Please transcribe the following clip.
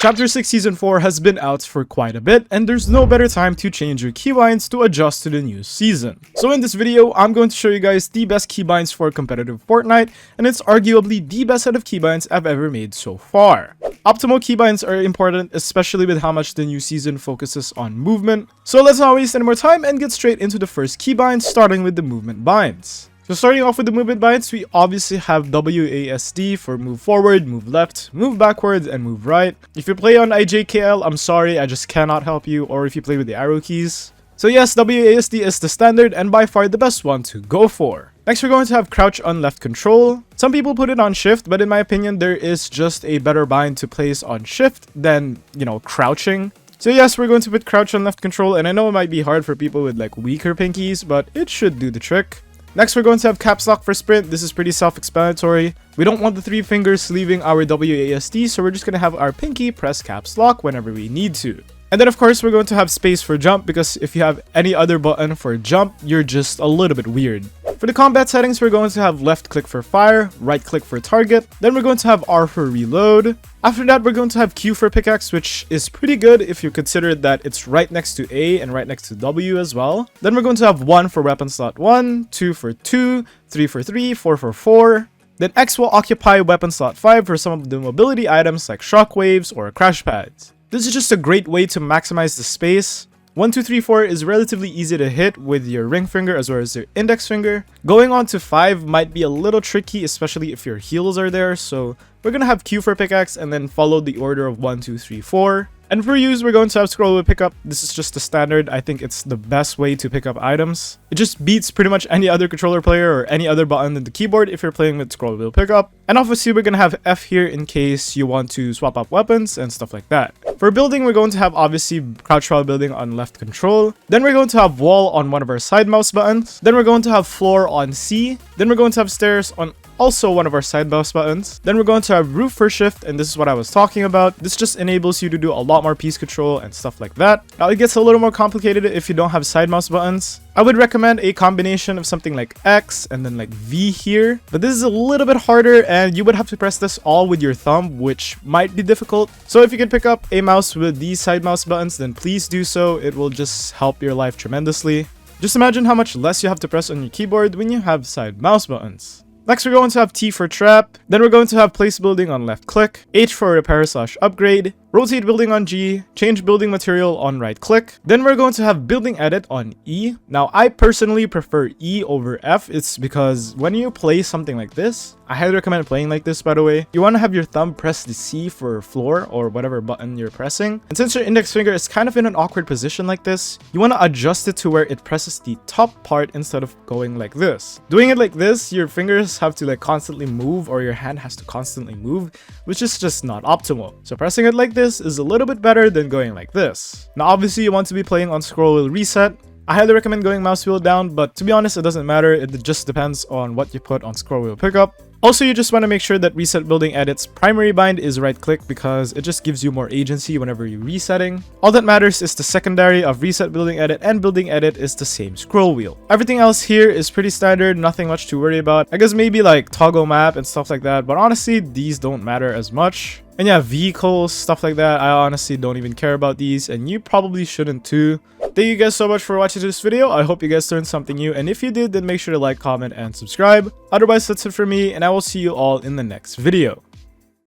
Chapter 6 Season 4 has been out for quite a bit, and there's no better time to change your keybinds to adjust to the new season. So in this video, I'm going to show you guys the best keybinds for competitive Fortnite, and it's arguably the best set of keybinds I've ever made so far. Optimal keybinds are important, especially with how much the new season focuses on movement. So let's not waste any more time and get straight into the first keybind, starting with the movement binds. So starting off with the movement binds, we obviously have WASD for move forward, move left, move backwards, and move right. If you play on IJKL, I'm sorry, I just cannot help you, or if you play with the arrow keys. So yes, WASD is the standard and by far the best one to go for. Next, we're going to have crouch on left control. Some people put it on shift, but in my opinion, there is just a better bind to place on shift than, crouching. So yes, we're going to put crouch on left control, and I know it might be hard for people with like weaker pinkies, but it should do the trick. Next, we're going to have caps lock for sprint. This is pretty self-explanatory. We don't want the 3 fingers leaving our WASD, so we're just going to have our pinky press caps lock whenever we need to. And then of course, we're going to have space for jump, because if you have any other button for jump, you're just a little bit weird. For the combat settings, we're going to have left click for fire, right click for target, then we're going to have R for reload. After that, we're going to have Q for pickaxe, which is pretty good if you consider that it's right next to A and right next to W as well. Then we're going to have 1 for weapon slot 1, 2 for 2, 3 for 3, 4 for 4. Then X will occupy weapon slot 5 for some of the mobility items like shockwaves or crash pads. This is just a great way to maximize the space. 1, 2, 3, 4 is relatively easy to hit with your ring finger as well as your index finger. Going on to 5 might be a little tricky, especially if your heels are there. So we're going to have Q for pickaxe and then follow the order of 1, 2, 3, 4. And for use, we're going to have scroll wheel pickup. This is just the standard. I think it's the best way to pick up items. It just beats pretty much any other controller player or any other button in the keyboard if you're playing with scroll wheel pickup. And obviously, we're going to have F here in case you want to swap up weapons and stuff like that. For building, we're going to have obviously crouch while building on left control. Then we're going to have wall on one of our side mouse buttons. Then we're going to have floor on C. Then we're going to have stairs on also one of our side mouse buttons. Then we're going to have roof for shift, and this is what I was talking about. This just enables you to do a lot more piece control and stuff like that. Now it gets a little more complicated if you don't have side mouse buttons. I would recommend a combination of something like X and then like V here, but this is a little bit harder and you would have to press this all with your thumb, which might be difficult. So if you can pick up a mouse with these side mouse buttons, then please do so. It will just help your life tremendously. Just imagine how much less you have to press on your keyboard when you have side mouse buttons. Next, we're going to have T for trap. Then we're going to have place building on left click, H for repair / upgrade, rotate building on G, change building material on right click. Then we're going to have building edit on E. Now, I personally prefer E over F. It's because when you play something like this, I highly recommend playing like this, by the way. You want to have your thumb press the C for floor or whatever button you're pressing. And since your index finger is kind of in an awkward position like this, you want to adjust it to where it presses the top part instead of going like this. Doing it like this, your fingers have to like constantly move, or your hand has to constantly move, which is just not optimal. So pressing it like this is a little bit better than going like this. Now obviously you want to be playing on scroll wheel reset. I highly recommend going mouse wheel down, but to be honest, it doesn't matter. It just depends on what you put on scroll wheel pickup. Also, you just want to make sure that reset building edit's primary bind is right click, because it just gives you more agency whenever you're resetting. All that matters is the secondary of reset building edit, and building edit is the same scroll wheel. Everything else here is pretty standard, nothing much to worry about. I guess maybe like toggle map and stuff like that, but honestly, these don't matter as much. And yeah, vehicles, stuff like that, I honestly don't even care about these, and you probably shouldn't too. Thank you guys so much for watching this video. I hope you guys learned something new, and if you did, then make sure to like, comment, and subscribe. Otherwise, that's it for me, and I will see you all in the next video.